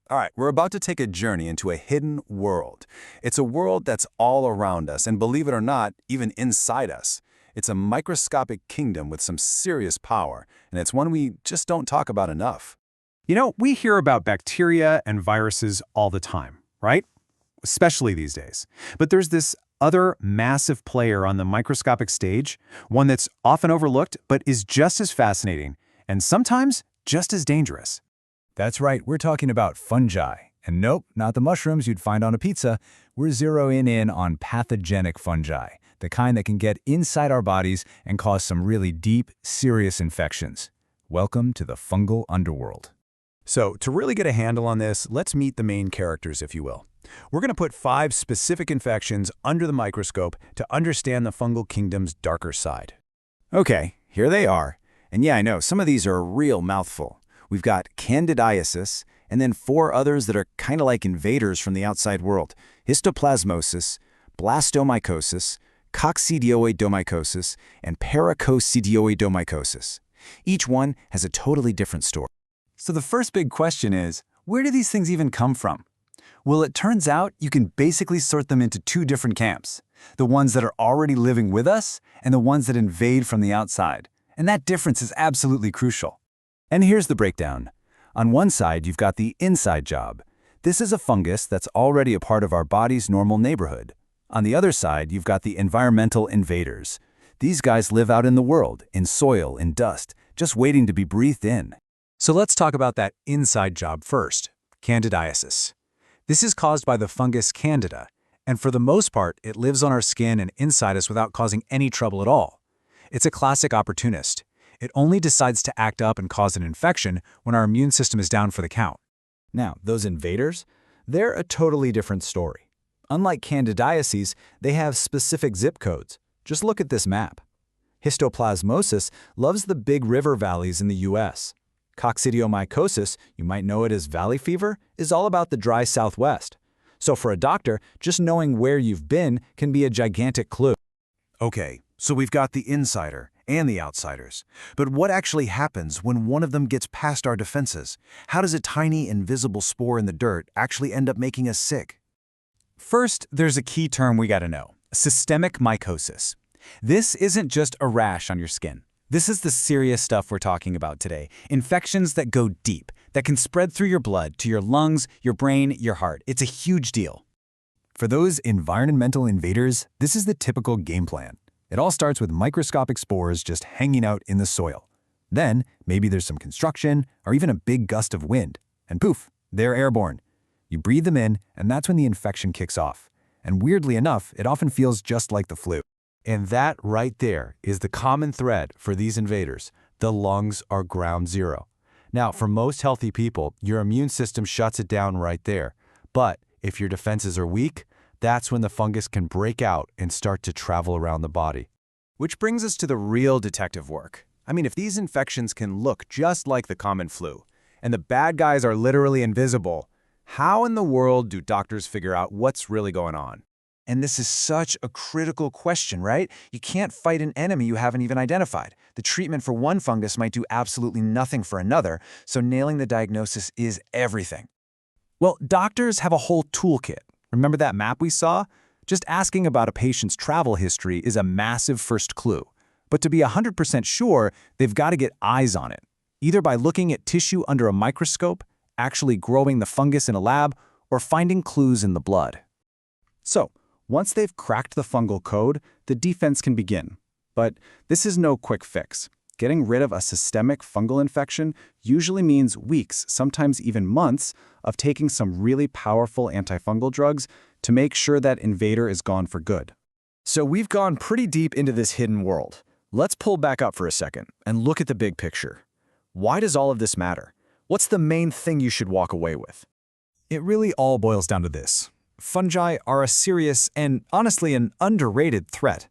All right, we're about to take a journey into a hidden world. It's a world that's all around us, and believe it or not, even inside us. It's a microscopic kingdom with some serious power, and it's one we just don't talk about enough. We hear about bacteria and viruses all the time, right? Especially these days. But there's this other massive player on the microscopic stage, one that's often overlooked but is just as fascinating, and sometimes just as dangerous. That's right, we're talking about fungi. And nope, not the mushrooms you'd find on a pizza. We're zeroing in on pathogenic fungi, the kind that can get inside our bodies and cause some really deep, serious infections. Welcome to the fungal underworld. So, to really get a handle on this, let's meet the main characters, if you will. We're going to put 5 specific infections under the microscope to understand the fungal kingdom's darker side. Okay, here they are. And yeah, I know, some of these are a real mouthful. We've got Candidiasis, and then 4 others that are kind of like invaders from the outside world. Histoplasmosis, Blastomycosis, Coccidioidomycosis, and Paracoccidioidomycosis. Each one has a totally different story. So the first big question is, where do these things even come from? Well, it turns out you can basically sort them into 2 different camps. The ones that are already living with us, and the ones that invade from the outside. And that difference is absolutely crucial. And here's the breakdown. On one side, you've got the inside job. This is a fungus that's already a part of our body's normal neighborhood. On the other side, you've got the environmental invaders. These guys live out in the world, in soil, in dust, just waiting to be breathed in. So let's talk about that inside job first, Candidiasis. This is caused by the fungus Candida, and for the most part, it lives on our skin and inside us without causing any trouble at all. It's a classic opportunist. It only decides to act up and cause an infection when our immune system is down for the count. Now, those invaders, they're a totally different story. Unlike Candidiasis, they have specific zip codes. Just look at this map. Histoplasmosis loves the big river valleys in the US. Coccidiomycosis, you might know it as valley fever, is all about the dry Southwest. So for a doctor, just knowing where you've been can be a gigantic clue. Okay, so we've got the insider and the outsiders. But what actually happens when one of them gets past our defenses? How does a tiny, invisible spore in the dirt actually end up making us sick? First, there's a key term we gotta know: systemic mycosis. This isn't just a rash on your skin. This is the serious stuff we're talking about today. Infections that go deep, that can spread through your blood to your lungs, your brain, your heart. It's a huge deal. For those environmental invaders, this is the typical game plan. It all starts with microscopic spores just hanging out in the soil. Then, maybe there's some construction or even a big gust of wind, and poof, they're airborne. You breathe them in, and that's when the infection kicks off. And weirdly enough, it often feels just like the flu. And that right there is the common thread for these invaders. The lungs are ground zero. Now, for most healthy people, your immune system shuts it down right there. But if your defenses are weak, that's when the fungus can break out and start to travel around the body. Which brings us to the real detective work. I mean, if these infections can look just like the common flu, and the bad guys are literally invisible, how in the world do doctors figure out what's really going on? And this is such a critical question, right? You can't fight an enemy you haven't even identified. The treatment for one fungus might do absolutely nothing for another, so nailing the diagnosis is everything. Well, doctors have a whole toolkit. Remember that map we saw? Just asking about a patient's travel history is a massive first clue. But to be 100% sure, they've got to get eyes on it, either by looking at tissue under a microscope, actually growing the fungus in a lab, or finding clues in the blood. So, once they've cracked the fungal code, the defense can begin. But this is no quick fix. Getting rid of a systemic fungal infection usually means weeks, sometimes even months, of taking some really powerful antifungal drugs to make sure that invader is gone for good. So we've gone pretty deep into this hidden world. Let's pull back up for a second and look at the big picture. Why does all of this matter? What's the main thing you should walk away with? It really all boils down to this. Fungi are a serious and, honestly, an underrated threat.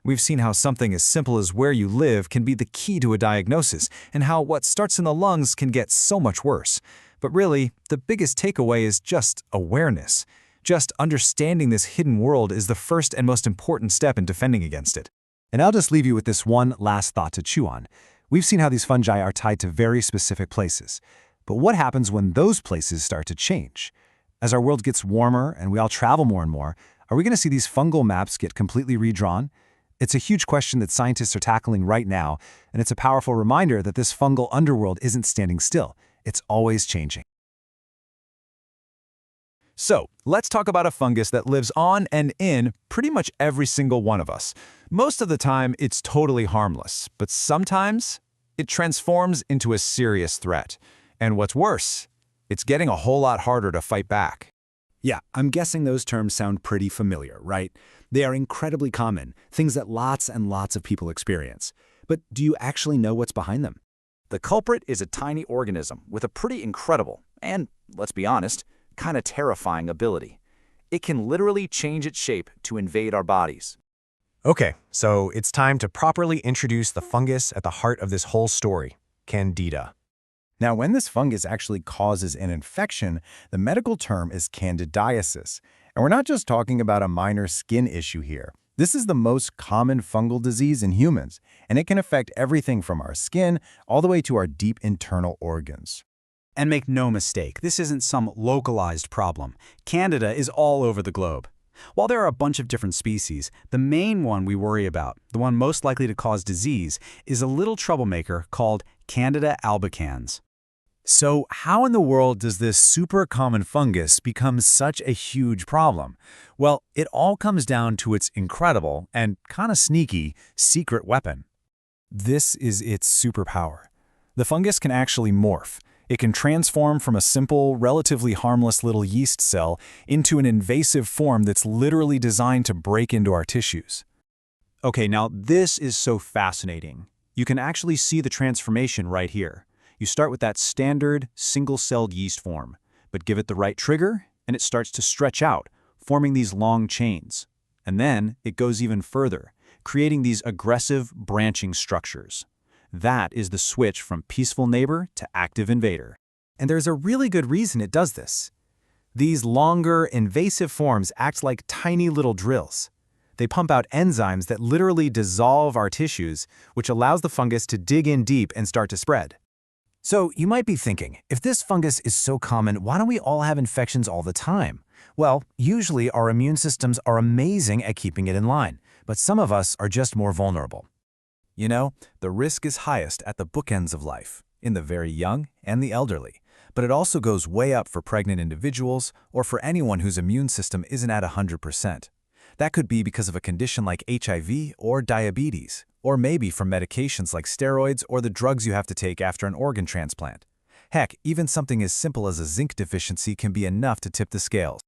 We've seen how something as simple as where you live can be the key to a diagnosis, and how what starts in the lungs can get so much worse. But really, the biggest takeaway is just awareness. Just understanding this hidden world is the first and most important step in defending against it. And I'll just leave you with this one last thought to chew on. We've seen how these fungi are tied to very specific places. But what happens when those places start to change? As our world gets warmer and we all travel more and more, are we going to see these fungal maps get completely redrawn? It's a huge question that scientists are tackling right now, and it's a powerful reminder that this fungal underworld isn't standing still. It's always changing. So, let's talk about a fungus that lives on and in pretty much every single one of us. Most of the time, it's totally harmless, but sometimes it transforms into a serious threat. And what's worse, it's getting a whole lot harder to fight back. Yeah, I'm guessing those terms sound pretty familiar, right? They are incredibly common, things that lots and lots of people experience. But do you actually know what's behind them? The culprit is a tiny organism with a pretty incredible, and let's be honest, kind of terrifying ability. It can literally change its shape to invade our bodies. Okay, so it's time to properly introduce the fungus at the heart of this whole story, Candida. Now, when this fungus actually causes an infection, the medical term is candidiasis. And we're not just talking about a minor skin issue here. This is the most common fungal disease in humans, and it can affect everything from our skin all the way to our deep internal organs. And make no mistake, this isn't some localized problem. Candida is all over the globe. While there are a bunch of different species, the main one we worry about, the one most likely to cause disease, is a little troublemaker called Candida albicans. So how in the world does this super common fungus become such a huge problem? Well, it all comes down to its incredible and kind of sneaky secret weapon. This is its superpower. The fungus can actually morph. It can transform from a simple, relatively harmless little yeast cell into an invasive form that's literally designed to break into our tissues. Okay, now this is so fascinating. You can actually see the transformation right here. You start with that standard single-celled yeast form, but give it the right trigger and it starts to stretch out, forming these long chains. And then it goes even further, creating these aggressive branching structures. That is the switch from peaceful neighbor to active invader. And there's a really good reason it does this. These longer, invasive forms act like tiny little drills. They pump out enzymes that literally dissolve our tissues, which allows the fungus to dig in deep and start to spread. So you might be thinking, if this fungus is so common, why don't we all have infections all the time? Well, usually our immune systems are amazing at keeping it in line, but some of us are just more vulnerable. You know, the risk is highest at the bookends of life, in the very young and the elderly, but it also goes way up for pregnant individuals or for anyone whose immune system isn't at 100%. That could be because of a condition like HIV or diabetes, or maybe from medications like steroids or the drugs you have to take after an organ transplant. Heck, even something as simple as a zinc deficiency can be enough to tip the scales.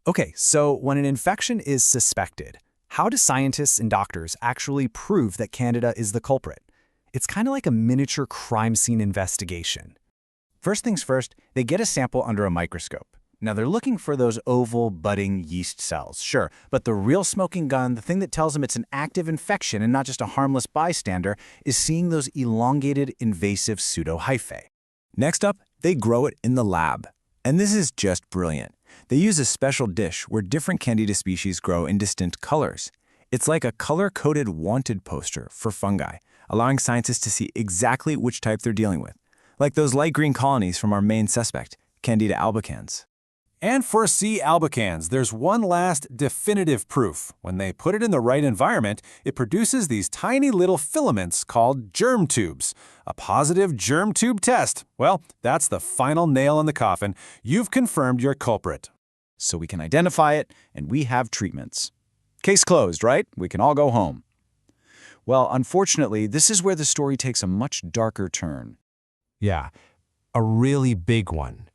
Okay, so when an infection is suspected, how do scientists and doctors actually prove that Candida is the culprit? It's kind of like a miniature crime scene investigation. First things first, they get a sample under a microscope. Now they're looking for those oval, budding yeast cells, sure, but the real smoking gun, the thing that tells them it's an active infection and not just a harmless bystander, is seeing those elongated, invasive pseudohyphae. Next up, they grow it in the lab. And this is just brilliant. They use a special dish where different Candida species grow in distinct colors. It's like a color-coded wanted poster for fungi, allowing scientists to see exactly which type they're dealing with, like those light green colonies from our main suspect, Candida albicans. And for C. albicans, there's one last definitive proof. When they put it in the right environment, it produces these tiny little filaments called germ tubes. A positive germ tube test. Well, that's the final nail in the coffin. You've confirmed your culprit. So we can identify it, and we have treatments. Case closed, right? We can all go home. Well, unfortunately, this is where the story takes a much darker turn. Yeah, a really big one.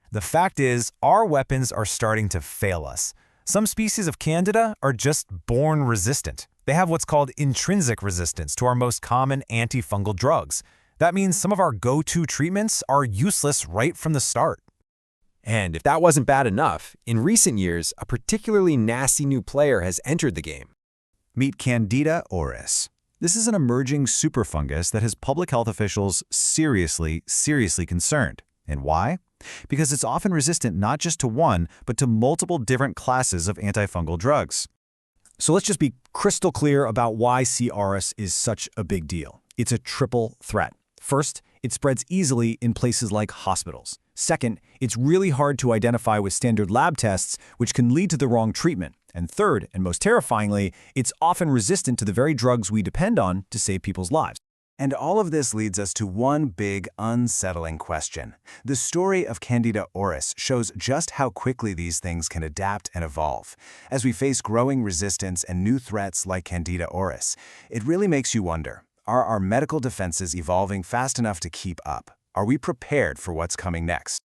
The fact is, our weapons are starting to fail us. Some species of Candida are just born resistant. They have what's called intrinsic resistance to our most common antifungal drugs. That means some of our go-to treatments are useless right from the start. And if that wasn't bad enough, in recent years, a particularly nasty new player has entered the game. Meet Candida auris. This is an emerging superfungus that has public health officials seriously concerned. And why? Because it's often resistant not just to one, but to multiple different classes of antifungal drugs. So let's just be crystal clear about why C. auris is such a big deal. It's a triple threat. First, it spreads easily in places like hospitals. Second, it's really hard to identify with standard lab tests, which can lead to the wrong treatment. And third, and most terrifyingly, it's often resistant to the very drugs we depend on to save people's lives. And all of this leads us to one big, unsettling question. The story of Candida auris shows just how quickly these things can adapt and evolve. As we face growing resistance and new threats like Candida auris, it really makes you wonder, are our medical defenses evolving fast enough to keep up? Are we prepared for what's coming next?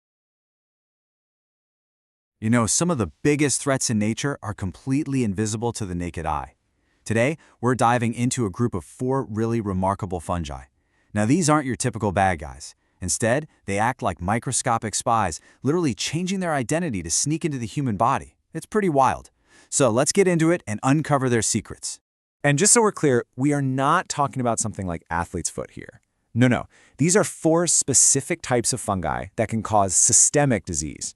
You know, some of the biggest threats in nature are completely invisible to the naked eye. Today, we're diving into a group of 4 really remarkable fungi. Now, these aren't your typical bad guys. Instead, they act like microscopic spies, literally changing their identity to sneak into the human body. It's pretty wild. So let's get into it and uncover their secrets. And just so we're clear, we are not talking about something like athlete's foot here. No. These are 4 specific types of fungi that can cause systemic disease.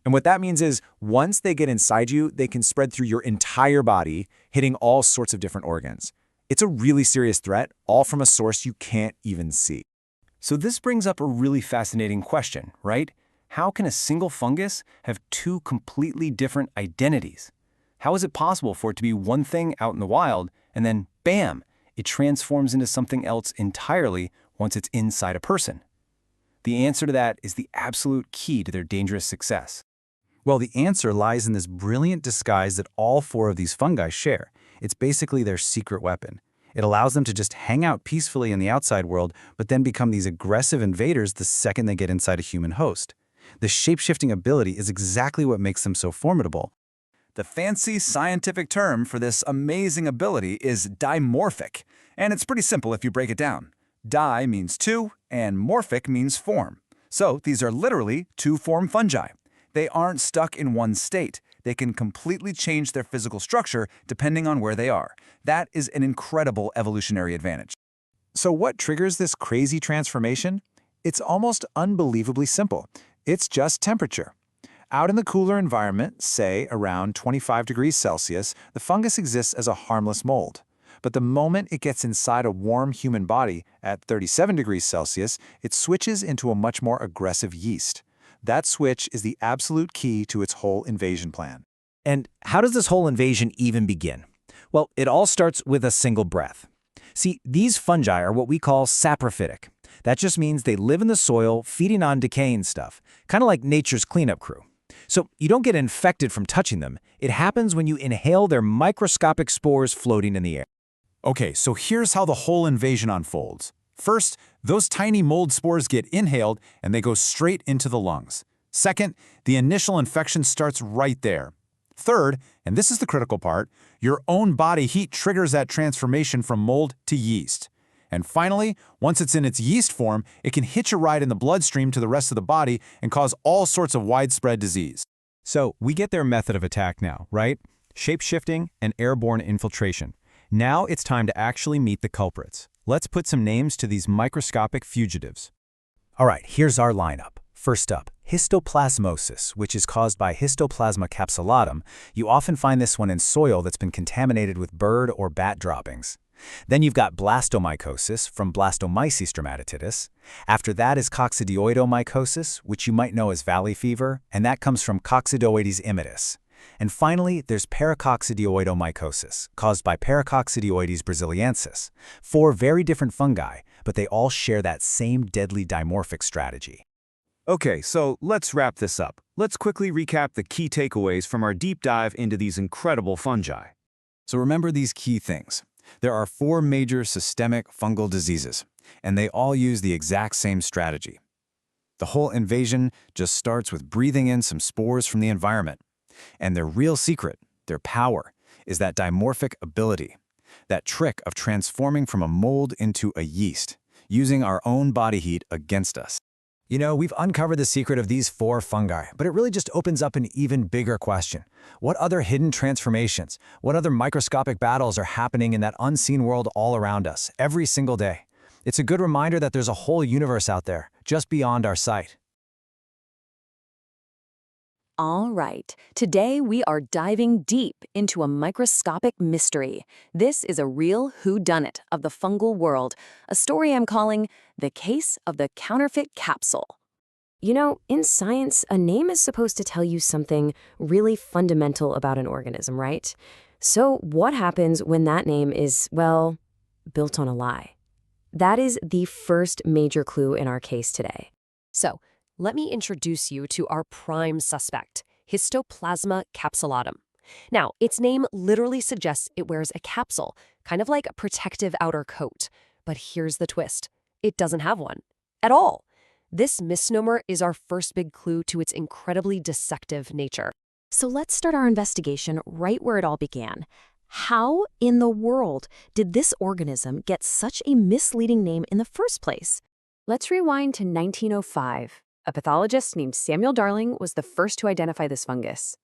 And what that means is, once they get inside you, they can spread through your entire body, hitting all sorts of different organs. It's a really serious threat, all from a source you can't even see. So this brings up a really fascinating question, right? How can a single fungus have 2 completely different identities? How is it possible for it to be one thing out in the wild, and then, bam, it transforms into something else entirely once it's inside a person? The answer to that is the absolute key to their dangerous success. Well, the answer lies in this brilliant disguise that all 4 of these fungi share. It's basically their secret weapon. It allows them to just hang out peacefully in the outside world, but then become these aggressive invaders the second they get inside a human host. The shape-shifting ability is exactly what makes them so formidable. The fancy scientific term for this amazing ability is dimorphic, and it's pretty simple if you break it down. Di means 2, and morphic means form. So these are literally 2-form fungi. They aren't stuck in one state. They can completely change their physical structure depending on where they are. That is an incredible evolutionary advantage. So what triggers this crazy transformation? It's almost unbelievably simple. It's just temperature. Out in the cooler environment, say around 25 degrees Celsius, the fungus exists as a harmless mold. But the moment it gets inside a warm human body at 37 degrees Celsius, it switches into a much more aggressive yeast. That switch is the absolute key to its whole invasion plan. And how does this whole invasion even begin? Well, it all starts with a single breath. See, these fungi are what we call saprophytic. That just means they live in the soil, feeding on decaying stuff, kind of like nature's cleanup crew. So you don't get infected from touching them. It happens when you inhale their microscopic spores floating in the air. Okay, so here's how the whole invasion unfolds. First, those tiny mold spores get inhaled and they go straight into the lungs. Second, the initial infection starts right there. Third, and this is the critical part, your own body heat triggers that transformation from mold to yeast. And finally, once it's in its yeast form, it can hitch a ride in the bloodstream to the rest of the body and cause all sorts of widespread disease. So we get their method of attack now, right? Shape-shifting and airborne infiltration. Now it's time to actually meet the culprits. Let's put some names to these microscopic fugitives. All right, here's our lineup. First up, histoplasmosis, which is caused by Histoplasma capsulatum. You often find this one in soil that's been contaminated with bird or bat droppings. Then you've got blastomycosis from Blastomyces dermatitis. After that is coccidioidomycosis, which you might know as valley fever, and that comes from Coccidioides immitis. And finally, there's paracoccidioidomycosis, caused by Paracoccidioides brasiliensis. 4 very different fungi, but they all share that same deadly dimorphic strategy. Okay, so let's wrap this up. Let's quickly recap the key takeaways from our deep dive into these incredible fungi. So remember these key things. There are 4 major systemic fungal diseases, and they all use the exact same strategy. The whole invasion just starts with breathing in some spores from the environment. And their real secret, their power, is that dimorphic ability, that trick of transforming from a mold into a yeast, using our own body heat against us. You know, we've uncovered the secret of these 4 fungi, but it really just opens up an even bigger question. What other hidden transformations, what other microscopic battles are happening in that unseen world all around us, every single day? It's a good reminder that there's a whole universe out there, just beyond our sight. All right, today we are diving deep into a microscopic mystery. This is a real whodunit of the fungal world, a story I'm calling The Case of the Counterfeit Capsule. You know, in science, a name is supposed to tell you something really fundamental about an organism, right? So what happens when that name is, well, built on a lie? That is the first major clue in our case today. So, let me introduce you to our prime suspect, Histoplasma capsulatum. Now, its name literally suggests it wears a capsule, kind of like a protective outer coat. But here's the twist. It doesn't have one. At all. This misnomer is our first big clue to its incredibly deceptive nature. So let's start our investigation right where it all began. How in the world did this organism get such a misleading name in the first place? Let's rewind to 1905. A pathologist named Samuel Darling was the first to identify this fungus.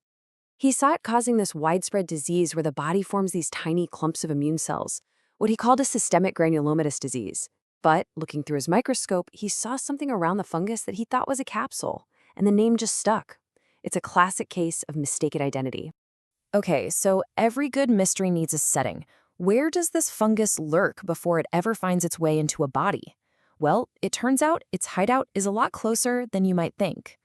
He saw it causing this widespread disease where the body forms these tiny clumps of immune cells, what he called a systemic granulomatous disease. But looking through his microscope, he saw something around the fungus that he thought was a capsule, and the name just stuck. It's a classic case of mistaken identity. Okay, so every good mystery needs a setting. Where does this fungus lurk before it ever finds its way into a body? Well, it turns out its hideout is a lot closer than you might think.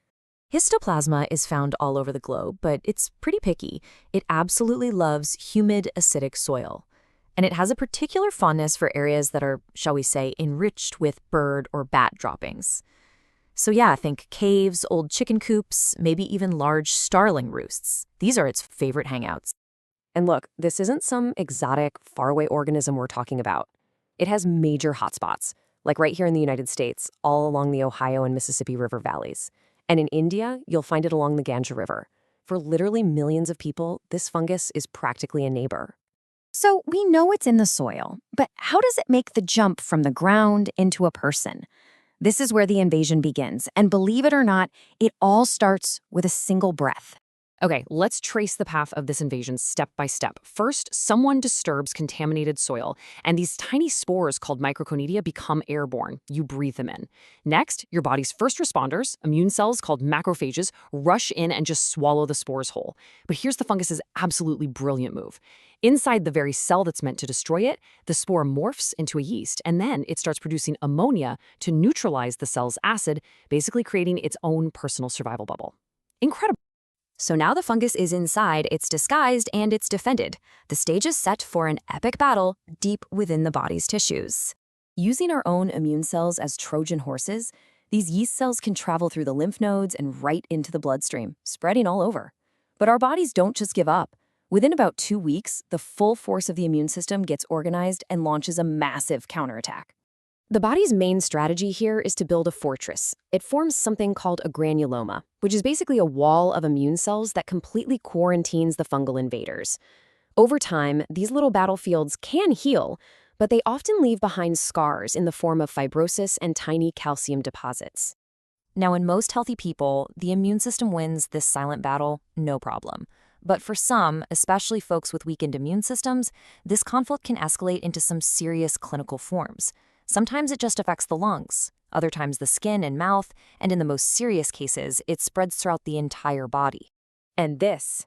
Histoplasma is found all over the globe, but it's pretty picky. It absolutely loves humid, acidic soil. And it has a particular fondness for areas that are, shall we say, enriched with bird or bat droppings. So yeah, think caves, old chicken coops, maybe even large starling roosts. These are its favorite hangouts. And look, this isn't some exotic, faraway organism we're talking about. It has major hotspots, like right here in the United States, all along the Ohio and Mississippi River valleys. And in India, you'll find it along the Ganges River. For literally millions of people, this fungus is practically a neighbor. So we know it's in the soil, but how does it make the jump from the ground into a person? This is where the invasion begins, and believe it or not, it all starts with a single breath. Okay, let's trace the path of this invasion step by step. First, someone disturbs contaminated soil, and these tiny spores called microconidia become airborne. You breathe them in. Next, your body's first responders, immune cells called macrophages, rush in and just swallow the spores whole. But here's the fungus's absolutely brilliant move. Inside the very cell that's meant to destroy it, the spore morphs into a yeast, and then it starts producing ammonia to neutralize the cell's acid, basically creating its own personal survival bubble. Incredible. So now the fungus is inside, it's disguised, and it's defended. The stage is set for an epic battle deep within the body's tissues. Using our own immune cells as Trojan horses, these yeast cells can travel through the lymph nodes and right into the bloodstream, spreading all over. But our bodies don't just give up. Within about 2 weeks, the full force of the immune system gets organized and launches a massive counterattack. The body's main strategy here is to build a fortress. It forms something called a granuloma, which is basically a wall of immune cells that completely quarantines the fungal invaders. Over time, these little battlefields can heal, but they often leave behind scars in the form of fibrosis and tiny calcium deposits. Now, in most healthy people, the immune system wins this silent battle, no problem. But for some, especially folks with weakened immune systems, this conflict can escalate into some serious clinical forms. Sometimes it just affects the lungs, other times the skin and mouth, and in the most serious cases, it spreads throughout the entire body. And this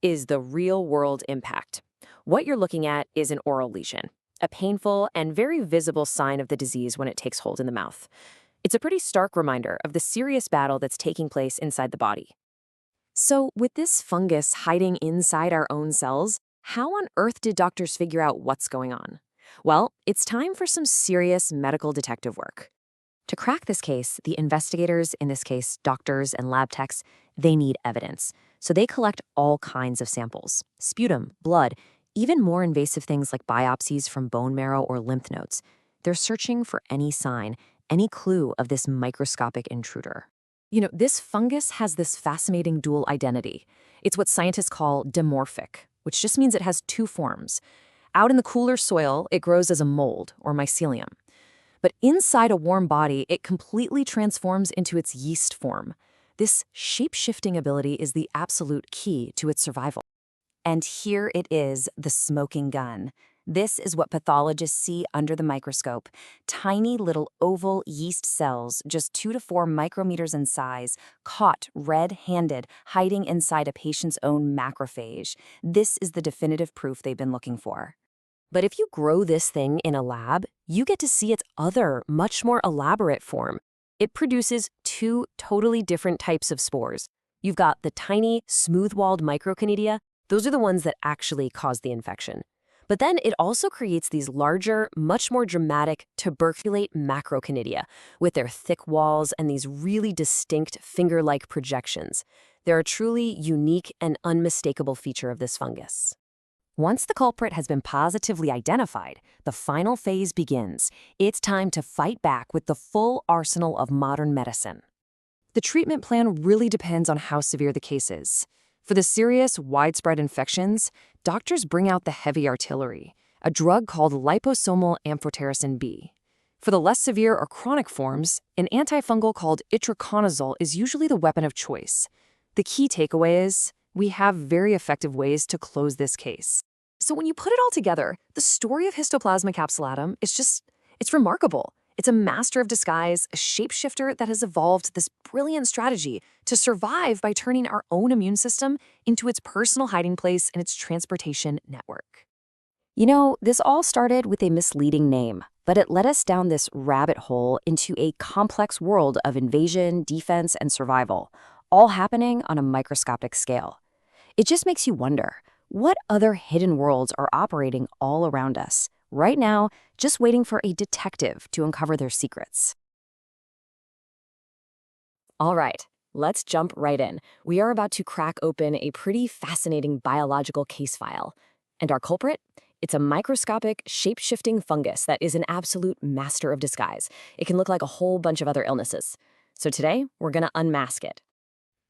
is the real-world impact. What you're looking at is an oral lesion, a painful and very visible sign of the disease when it takes hold in the mouth. It's a pretty stark reminder of the serious battle that's taking place inside the body. So with this fungus hiding inside our own cells, how on earth did doctors figure out what's going on? Well, it's time for some serious medical detective work. To crack this case, the investigators, in this case doctors and lab techs, they need evidence. So they collect all kinds of samples: sputum, blood, even more invasive things like biopsies from bone marrow or lymph nodes. They're searching for any sign, any clue of this microscopic intruder. You know, this fungus has this fascinating dual identity. It's what scientists call dimorphic, which just means it has two forms. Out in the cooler soil, it grows as a mold, or mycelium. But inside a warm body, it completely transforms into its yeast form. This shape-shifting ability is the absolute key to its survival. And here it is, the smoking gun. This is what pathologists see under the microscope. Tiny little oval yeast cells, just 2 to 4 micrometers in size, caught red-handed, hiding inside a patient's own macrophage. This is the definitive proof they've been looking for. But if you grow this thing in a lab, you get to see its other, much more elaborate form. It produces 2 totally different types of spores. You've got the tiny, smooth-walled microconidia. Those are the ones that actually cause the infection. But then it also creates these larger, much more dramatic tuberculate macroconidia with their thick walls and these really distinct finger-like projections. They're a truly unique and unmistakable feature of this fungus. Once the culprit has been positively identified, the final phase begins. It's time to fight back with the full arsenal of modern medicine. The treatment plan really depends on how severe the case is. For the serious, widespread infections, doctors bring out the heavy artillery, a drug called liposomal amphotericin B. For the less severe or chronic forms, an antifungal called itraconazole is usually the weapon of choice. The key takeaway is, we have very effective ways to close this case. So when you put it all together, the story of Histoplasma capsulatum is it's remarkable. It's a master of disguise, a shapeshifter that has evolved this brilliant strategy to survive by turning our own immune system into its personal hiding place and its transportation network. You know, this all started with a misleading name, but it led us down this rabbit hole into a complex world of invasion, defense, and survival, all happening on a microscopic scale. It just makes you wonder, what other hidden worlds are operating all around us, right now, just waiting for a detective to uncover their secrets? All right, let's jump right in. We are about to crack open a pretty fascinating biological case file. And our culprit? It's a microscopic, shape-shifting fungus that is an absolute master of disguise. It can look like a whole bunch of other illnesses. So today, we're going to unmask it.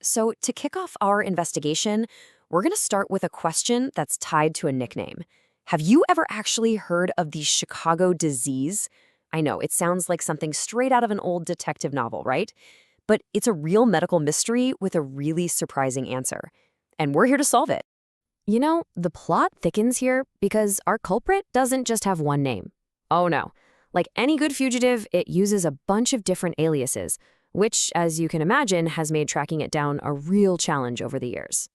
So to kick off our investigation, we're going to start with a question that's tied to a nickname. Have you ever actually heard of the Chicago disease? I know, it sounds like something straight out of an old detective novel, right? But it's a real medical mystery with a really surprising answer. And we're here to solve it. You know, the plot thickens here because our culprit doesn't just have one name. Oh no. Like any good fugitive, it uses a bunch of different aliases, which, as you can imagine, has made tracking it down a real challenge over the years.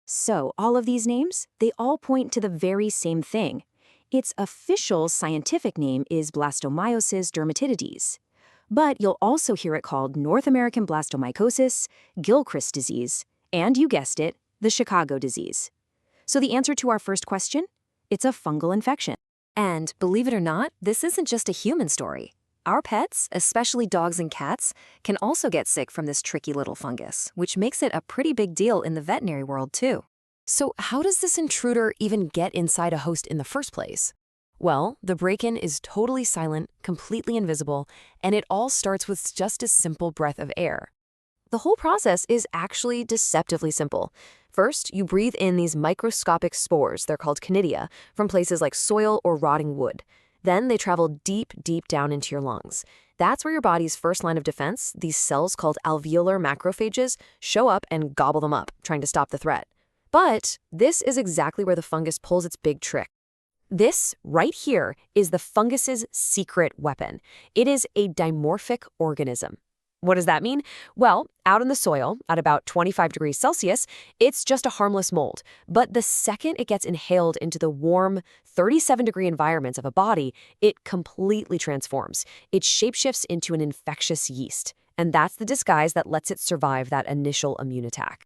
So all of these names, they all point to the very same thing. Its official scientific name is Blastomyces dermatitis. But you'll also hear it called North American blastomycosis, Gilchrist disease, and you guessed it, the Chicago disease. So the answer to our first question? It's a fungal infection. And believe it or not, this isn't just a human story. Our pets, especially dogs and cats, can also get sick from this tricky little fungus, which makes it a pretty big deal in the veterinary world too. So how does this intruder even get inside a host in the first place? Well, the break-in is totally silent, completely invisible, and it all starts with just a simple breath of air. The whole process is actually deceptively simple. First, you breathe in these microscopic spores, they're called conidia, from places like soil or rotting wood. Then they travel deep, deep down into your lungs. That's where your body's first line of defense, these cells called alveolar macrophages, show up and gobble them up, trying to stop the threat. But this is exactly where the fungus pulls its big trick. This, right here, is the fungus's secret weapon. It is a dimorphic organism. What does that mean? Well, out in the soil, at about 25 degrees Celsius, it's just a harmless mold. But the second it gets inhaled into the warm, 37-degree environments of a body, it completely transforms. It shapeshifts into an infectious yeast. And that's the disguise that lets it survive that initial immune attack.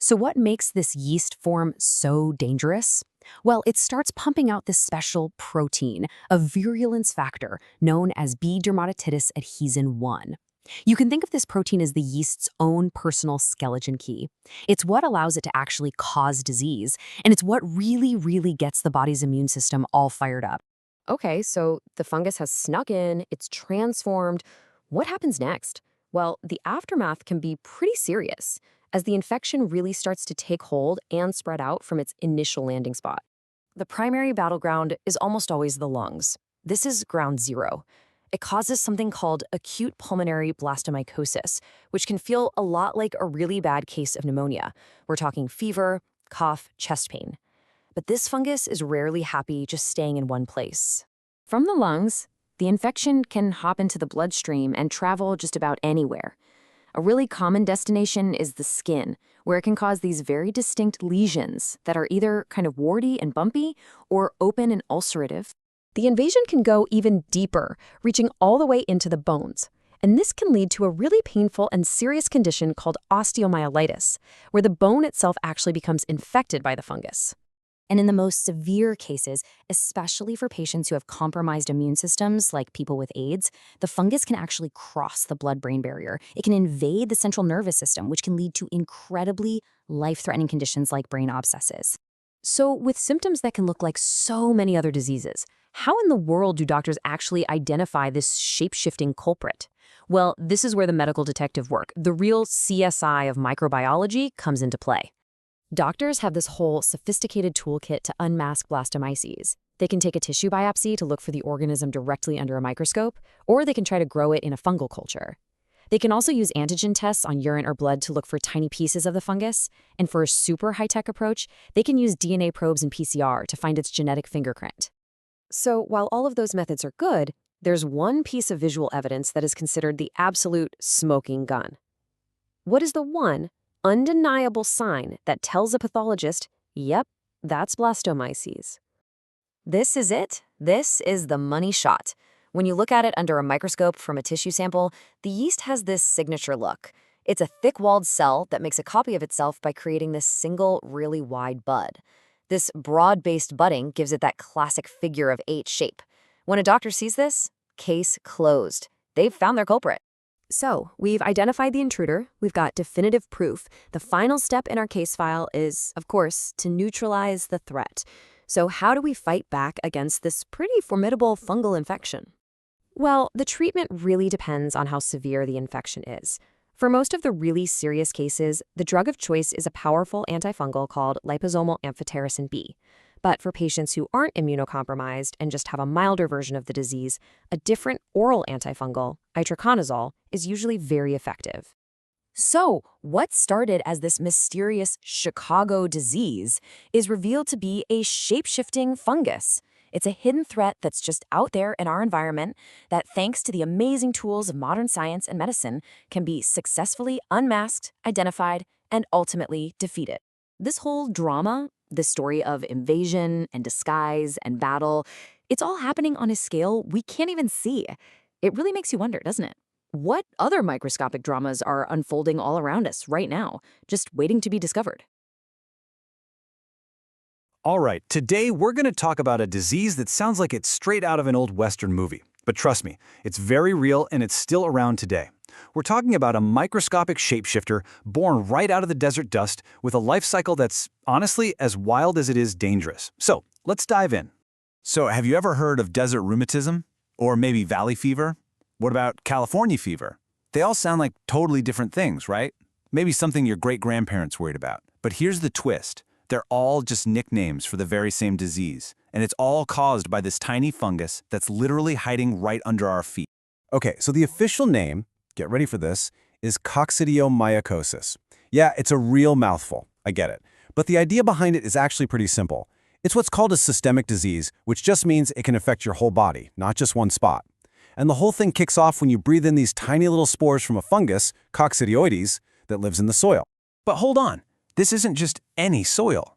So what makes this yeast form so dangerous? Well, it starts pumping out this special protein, a virulence factor known as B. dermatitis adhesin 1. You can think of this protein as the yeast's own personal skeleton key. It's what allows it to actually cause disease, and it's what really, really gets the body's immune system all fired up. Okay, so the fungus has snuck in, it's transformed. What happens next? Well, the aftermath can be pretty serious, as the infection really starts to take hold and spread out from its initial landing spot. The primary battleground is almost always the lungs. This is ground zero. It causes something called acute pulmonary blastomycosis, which can feel a lot like a really bad case of pneumonia. We're talking fever, cough, chest pain. but this fungus is rarely happy just staying in one place. From the lungs, the infection can hop into the bloodstream and travel just about anywhere. A really common destination is the skin, where it can cause these very distinct lesions that are either kind of warty and bumpy or open and ulcerative. The invasion can go even deeper, reaching all the way into the bones. And this can lead to a really painful and serious condition called osteomyelitis, where the bone itself actually becomes infected by the fungus. And in the most severe cases, especially for patients who have compromised immune systems, like people with AIDS, the fungus can actually cross the blood-brain barrier. It can invade the central nervous system, which can lead to incredibly life-threatening conditions like brain abscesses. So with symptoms that can look like so many other diseases, how in the world do doctors actually identify this shape-shifting culprit? Well, this is where the medical detective work, the real CSI of microbiology, comes into play. Doctors have this whole sophisticated toolkit to unmask blastomyces. They can take a tissue biopsy to look for the organism directly under a microscope, or they can try to grow it in a fungal culture. They can also use antigen tests on urine or blood to look for tiny pieces of the fungus, and for a super high-tech approach, they can use DNA probes and PCR to find its genetic fingerprint. So while all of those methods are good, there's one piece of visual evidence that is considered the absolute smoking gun. What is the one undeniable sign that tells a pathologist, yep, that's blastomyces? This is it. This is the money shot. When you look at it under a microscope from a tissue sample, the yeast has this signature look. It's a thick-walled cell that makes a copy of itself by creating this single, really wide bud. This broad-based budding gives it that classic figure of 8 shape. When a doctor sees this, case closed. They've found their culprit. So, we've identified the intruder, we've got definitive proof. The final step in our case file is, of course, to neutralize the threat. So how do we fight back against this pretty formidable fungal infection? Well, the treatment really depends on how severe the infection is. For most of the really serious cases, the drug of choice is a powerful antifungal called liposomal amphotericin B. But for patients who aren't immunocompromised and just have a milder version of the disease, a different oral antifungal, itraconazole, is usually very effective. So, what started as this mysterious Chicago disease is revealed to be a shape-shifting fungus. It's a hidden threat that's just out there in our environment that, thanks to the amazing tools of modern science and medicine, can be successfully unmasked, identified, and ultimately defeated. This whole drama, this story of invasion and disguise and battle, it's all happening on a scale we can't even see. It really makes you wonder, doesn't it? What other microscopic dramas are unfolding all around us right now, just waiting to be discovered? All right, today we're going to talk about a disease that sounds like it's straight out of an old Western movie. But trust me, it's very real and it's still around today. We're talking about a microscopic shapeshifter born right out of the desert dust with a life cycle that's, honestly, as wild as it is dangerous. So, let's dive in. So, have you ever heard of desert rheumatism? Or maybe valley fever? What about California fever? They all sound like totally different things, right? Maybe something your great-grandparents worried about. But here's the twist. They're all just nicknames for the very same disease. And it's all caused by this tiny fungus that's literally hiding right under our feet. Okay, so the official name, get ready for this, is Coccidiomycosis. Yeah, it's a real mouthful, I get it. But the idea behind it is actually pretty simple. It's what's called a systemic disease, which just means it can affect your whole body, not just one spot. And the whole thing kicks off when you breathe in these tiny little spores from a fungus, Coccidioides, that lives in the soil. But hold on, this isn't just any soil.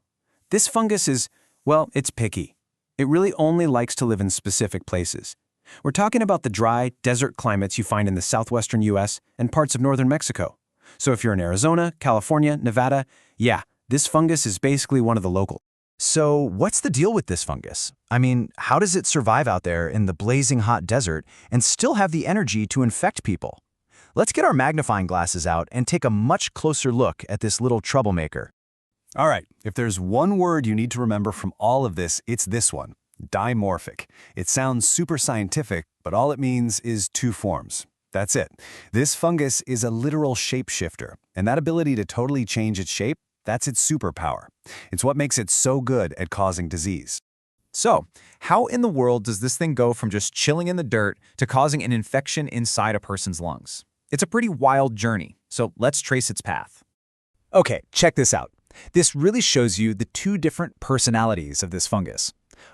This fungus is, well, it's picky. It really only likes to live in specific places. We're talking about the dry, desert climates you find in the southwestern US and parts of northern Mexico. So if you're in Arizona, California, Nevada, yeah, this fungus is basically one of the local. So what's the deal with this fungus? I mean, how does it survive out there in the blazing hot desert and still have the energy to infect people? Let's get our magnifying glasses out and take a much closer look at this little troublemaker. All right, if there's one word you need to remember from all of this, it's this one, dimorphic. It sounds super scientific, but all it means is 2 forms. That's it. This fungus is a literal shapeshifter, and that ability to totally change its shape, that's its superpower. It's what makes it so good at causing disease. So, how in the world does this thing go from just chilling in the dirt to causing an infection inside a person's lungs? It's a pretty wild journey, so let's trace its path. Okay, check this out. This really shows you the two different personalities of this fungus.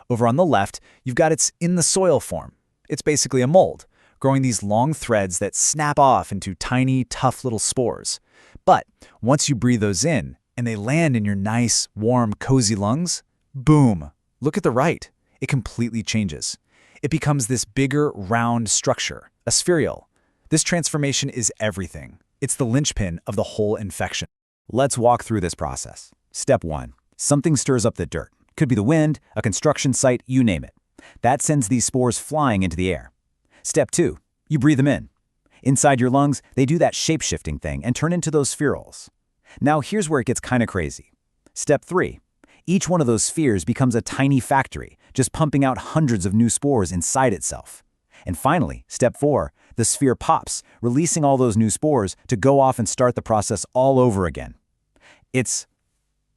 Over on the left, you've got its in the soil form. It's basically a mold, growing these long threads that snap off into tiny, tough little spores. But once you breathe those in, and they land in your nice, warm, cozy lungs, boom! Look at the right. It completely changes. It becomes this bigger, round structure, a spherule. This transformation is everything. It's the linchpin of the whole infection. Let's walk through this process. Step 1. Something stirs up the dirt. Could be the wind, a construction site, you name it. That sends these spores flying into the air. Step 2. You breathe them in. Inside your lungs, they do that shape-shifting thing and turn into those spherules. Now here's where it gets kind of crazy. Step 3. Each one of those spheres becomes a tiny factory, just pumping out hundreds of new spores inside itself. And finally, step 4, the sphere pops, releasing all those new spores to go off and start the process all over again.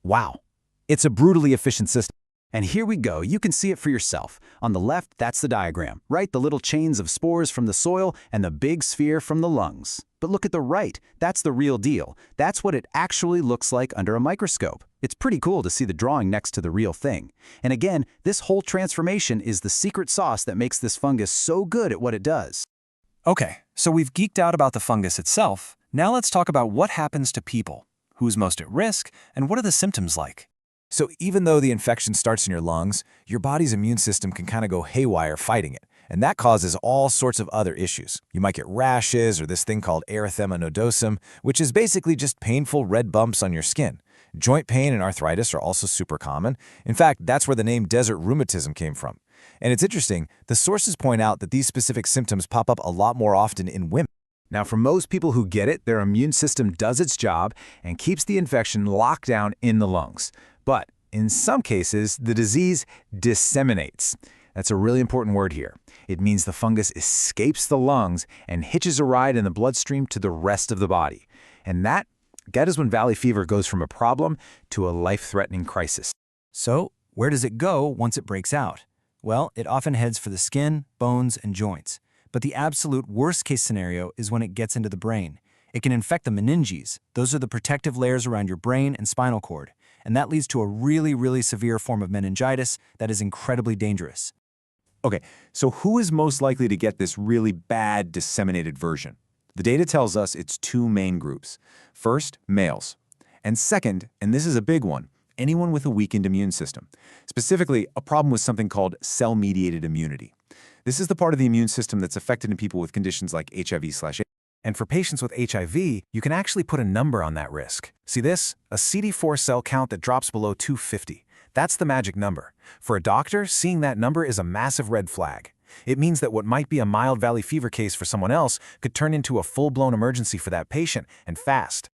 Wow. It's a brutally efficient system. And here we go, you can see it for yourself. On the left, that's the diagram, right? The little chains of spores from the soil and the big sphere from the lungs. But look at the right, that's the real deal. That's what it actually looks like under a microscope. It's pretty cool to see the drawing next to the real thing. And again, this whole transformation is the secret sauce that makes this fungus so good at what it does. Okay, so we've geeked out about the fungus itself. Now let's talk about what happens to people. Who's most at risk, and what are the symptoms like? So even though the infection starts in your lungs, your body's immune system can kind of go haywire fighting it. And that causes all sorts of other issues. You might get rashes or this thing called erythema nodosum, which is basically just painful red bumps on your skin. Joint pain and arthritis are also super common. In fact, that's where the name desert rheumatism came from. And it's interesting, the sources point out that these specific symptoms pop up a lot more often in women. Now, for most people who get it, their immune system does its job and keeps the infection locked down in the lungs. But in some cases, the disease disseminates. That's a really important word here. It means the fungus escapes the lungs and hitches a ride in the bloodstream to the rest of the body. And that is when valley fever goes from a problem to a life-threatening crisis. So, where does it go once it breaks out? Well, it often heads for the skin, bones, and joints. But the absolute worst-case scenario is when it gets into the brain. It can infect the meninges. Those are the protective layers around your brain and spinal cord. And that leads to a really, really severe form of meningitis that is incredibly dangerous. Okay, so who is most likely to get this really bad disseminated version? The data tells us it's two main groups. First, males. And second, and this is a big one, anyone with a weakened immune system. Specifically, a problem with something called cell-mediated immunity. This is the part of the immune system that's affected in people with conditions like HIV/AIDS. And for patients with HIV, you can actually put a number on that risk. See this? A CD4 cell count that drops below 250. That's the magic number. For a doctor, seeing that number is a massive red flag. It means that what might be a mild valley fever case for someone else could turn into a full-blown emergency for that patient, and fast.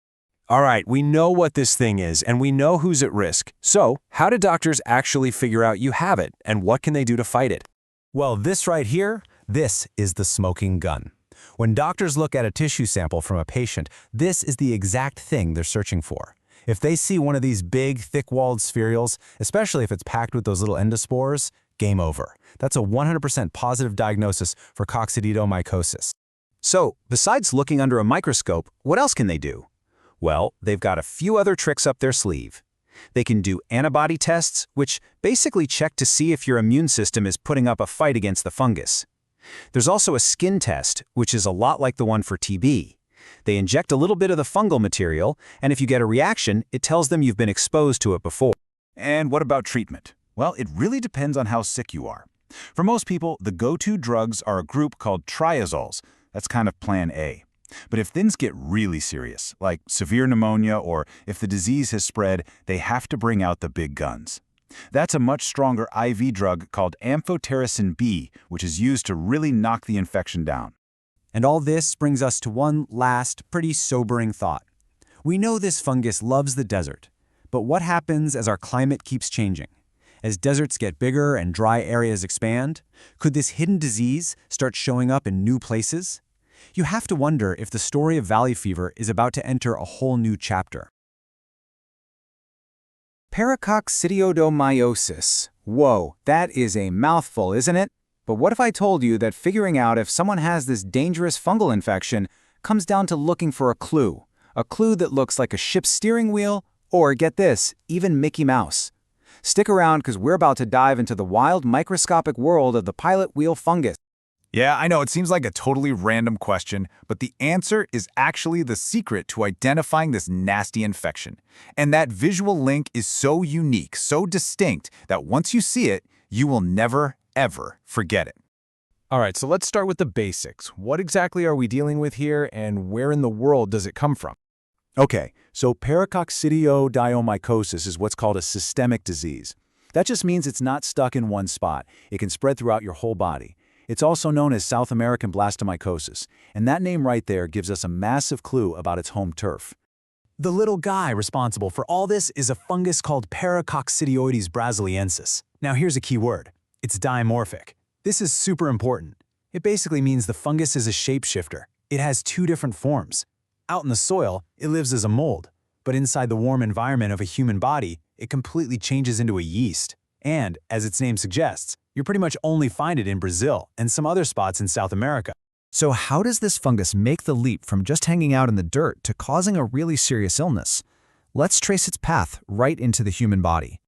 All right, we know what this thing is, and we know who's at risk. So, how do doctors actually figure out you have it, and what can they do to fight it? Well, this right here, this is the smoking gun. When doctors look at a tissue sample from a patient, this is the exact thing they're searching for. If they see one of these big, thick-walled spherules, especially if it's packed with those little endospores, game over. That's a 100% positive diagnosis for coccidioidomycosis. So, besides looking under a microscope, what else can they do? Well, they've got a few other tricks up their sleeve. They can do antibody tests, which basically check to see if your immune system is putting up a fight against the fungus. There's also a skin test, which is a lot like the one for TB. They inject a little bit of the fungal material, and if you get a reaction, it tells them you've been exposed to it before. And what about treatment? Well, it really depends on how sick you are. For most people, the go-to drugs are a group called triazoles. That's kind of plan A. But if things get really serious, like severe pneumonia or if the disease has spread, they have to bring out the big guns. That's a much stronger IV drug called amphotericin B, which is used to really knock the infection down. And all this brings us to one last, pretty sobering thought. We know this fungus loves the desert, but what happens as our climate keeps changing? As deserts get bigger and dry areas expand, could this hidden disease start showing up in new places? You have to wonder if the story of valley fever is about to enter a whole new chapter. Coccidioidomyosis. Whoa, that is a mouthful, isn't it? But what if I told you that figuring out if someone has this dangerous fungal infection comes down to looking for a clue that looks like a ship's steering wheel Or get this, even Mickey Mouse. Stick around because we're about to dive into the wild microscopic world of the pilot wheel fungus. Yeah, I know it seems like a totally random question, but the answer is actually the secret to identifying this nasty infection. And that visual link is so unique, so distinct, that once you see it, you will never, ever forget it. All right, so let's start with the basics. What exactly are we dealing with here, and where in the world does it come from? Okay, so paracoccidiomycosis is what's called a systemic disease. That just means it's not stuck in one spot. It can spread throughout your whole body. It's also known as South American blastomycosis, and that name right there gives us a massive clue about its home turf. The little guy responsible for all this is a fungus called Paracoccidioides brasiliensis. Now here's a key word. It's dimorphic. This is super important. It basically means the fungus is a shapeshifter. It has two different forms. Out in the soil, it lives as a mold, but inside the warm environment of a human body, it completely changes into a yeast. And, as its name suggests, you pretty much only find it in Brazil and some other spots in South America. So how does this fungus make the leap from just hanging out in the dirt to causing a really serious illness? Let's trace its path right into the human body.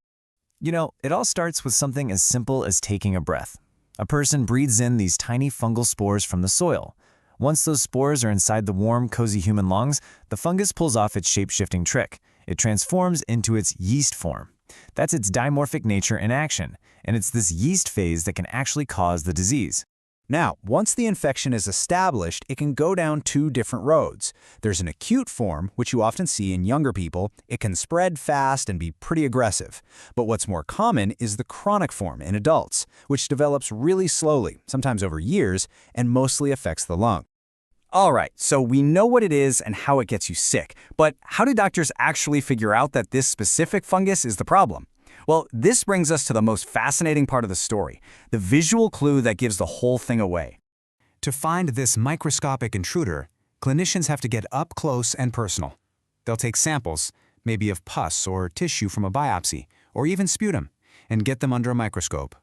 You know, it all starts with something as simple as taking a breath. A person breathes in these tiny fungal spores from the soil. Once those spores are inside the warm, cozy human lungs, the fungus pulls off its shape-shifting trick. It transforms into its yeast form. That's its dimorphic nature in action, and it's this yeast phase that can actually cause the disease. Now, once the infection is established, it can go down two different roads. There's an acute form, which you often see in younger people. It can spread fast and be pretty aggressive. But what's more common is the chronic form in adults, which develops really slowly, sometimes over years, and mostly affects the lung. All right, so we know what it is and how it gets you sick, but how do doctors actually figure out that this specific fungus is the problem? Well, this brings us to the most fascinating part of the story, the visual clue that gives the whole thing away. To find this microscopic intruder, clinicians have to get up close and personal. They'll take samples, maybe of pus or tissue from a biopsy, or even sputum, and get them under a microscope.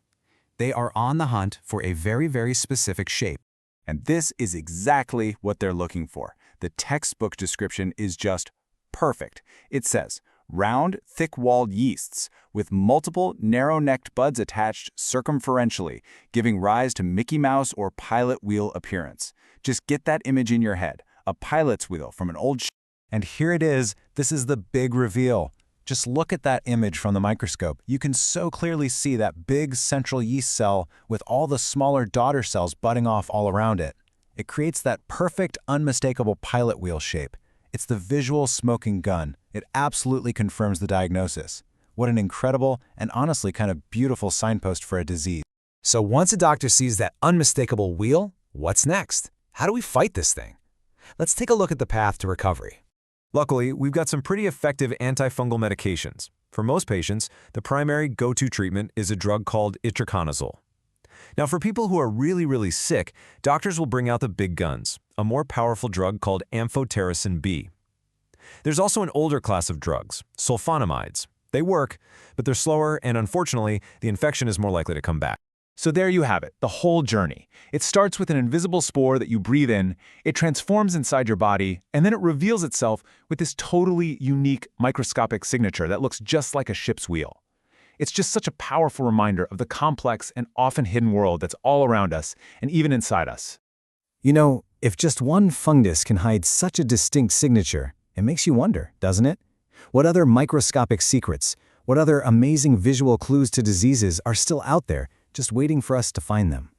They are on the hunt for a very, very specific shape. And this is exactly what they're looking for. The textbook description is just perfect. It says, round, thick-walled yeasts with multiple narrow-necked buds attached circumferentially, giving rise to Mickey Mouse or pilot wheel appearance. Just get that image in your head, a pilot's wheel from an old And here it is. This is the big reveal. Just look at that image from the microscope. You can so clearly see that big central yeast cell with all the smaller daughter cells budding off all around it. It creates that perfect, unmistakable pilot wheel shape. It's the visual smoking gun. It absolutely confirms the diagnosis. What an incredible and honestly kind of beautiful signpost for a disease. So once a doctor sees that unmistakable wheel, what's next? How do we fight this thing? Let's take a look at the path to recovery. Luckily, we've got some pretty effective antifungal medications. For most patients, the primary go-to treatment is a drug called itraconazole. Now, for people who are really, really sick, doctors will bring out the big guns, a more powerful drug called amphotericin B. There's also an older class of drugs, sulfonamides. They work, but they're slower, and unfortunately, the infection is more likely to come back. So there you have it, the whole journey. It starts with an invisible spore that you breathe in, it transforms inside your body, and then it reveals itself with this totally unique microscopic signature that looks just like a ship's wheel. It's just such a powerful reminder of the complex and often hidden world that's all around us and even inside us. You know, if just one fungus can hide such a distinct signature, it makes you wonder, doesn't it? What other microscopic secrets, what other amazing visual clues to diseases are still out there, just waiting for us to find them?